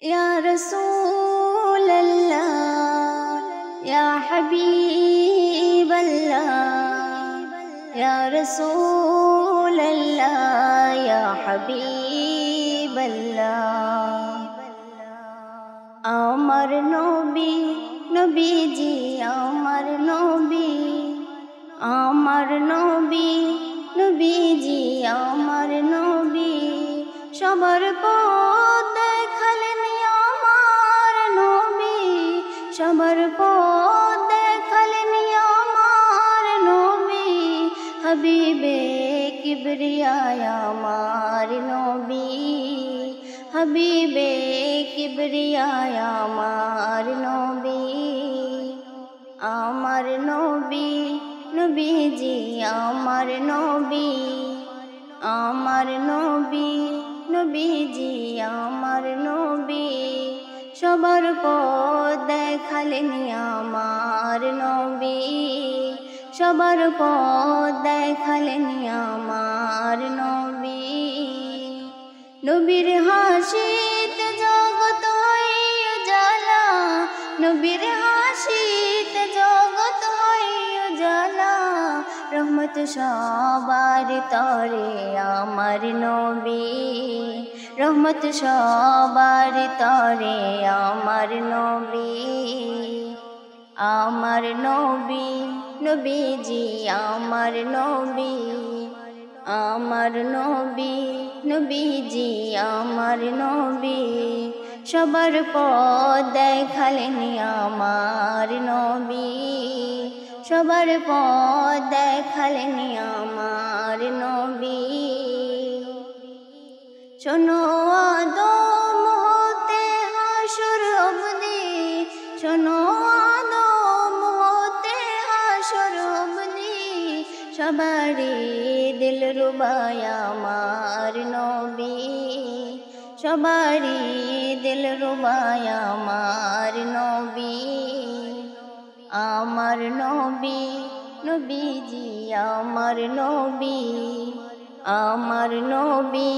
या रसूल अल्लाह या हबीब अल्लाह या रसूल अल्लाह या हबीब अल्लाह। আমার নবী নবীজি আমার নবী আমার নবী নবীজি আমার নবী সবার পথ দেখালেন আমার নবী সবার পথ দেখালেন আমার নবী হাবিবে কিবরিয়া আমার নবী হাবিবে কিবরিয়া আমার নবী আমার নবী নবীজি আমার নবী আমার নবী নবীজি আমার নবী সবার পথ দেখালেন আমার নবী সবার পথ দেখালেন আমার নবী নবীর হাসিতে জগৎ হয় উজালা নবীর হাসিতে জগৎ হয় উজালা রহমত সবার তরে আমার নবী রহমত সবার তরে আমার নবী আমার নবী নবীজি আমার নবী আমার নবী নবীজি আমার নবী সবার পথ দেখালেন আমার নবী সবার পথ দেখালেন আমার নবী শোনো আদম হতে হাসর অবধি শোনো আদম হতে হাসর অবধি সবারই দিল রুবাই আমার নবী সবারই দিল রুবাই আমার নবী আমার নবী নবীজি আমার নবী আমার নবী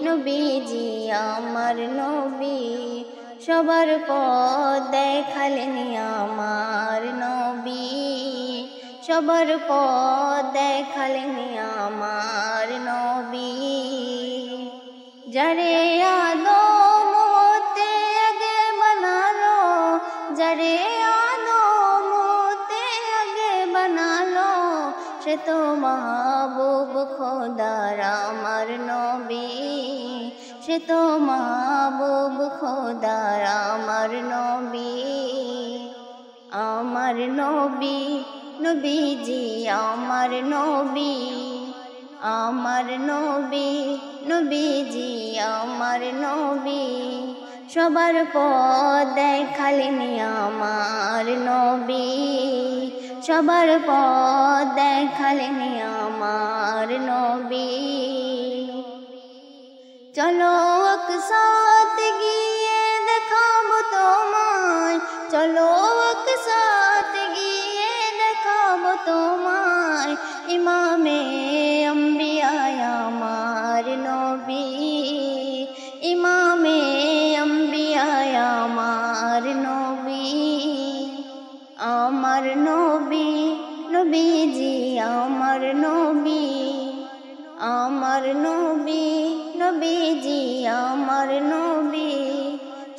নবীজি আমার নবী সবার পথ দেখালেন আমার নবী সবার পথ দেখালেন আমার নবী যারে আদম হতে আগে বানালো যারে আদম হতে আগে বানালো সে তো মাহবুব খোদার আমার নবী সে তো মাহবুব খোদার আমার নবী আমার নবী নবীজি আমার নবী আমার নবী নবীজি আমার নবী সবার পথ দেখালেন আমার নবী সবার পথ দেখালেন আমার নবী চলো একসাথ গিয়ে দেখাবো তোমায় চলো একসাথ গিয়ে দেখাবো তোমায় ইমামে আম্বিয়া আমার নবী ইমামে আম্বিয়া আমার নবী আমার নবী নবীজি আমার নবী আমার নবী নবীজি আমার নবী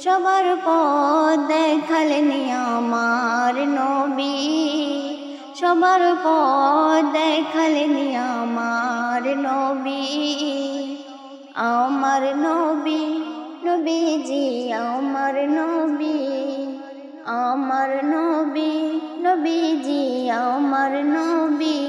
সবার পথ দেখালেন আমার নবী সবার পথ দেখালেন আমার নবী আমার নবী নবীজি আমার নবী আমার নবী নবীজি আমার নবী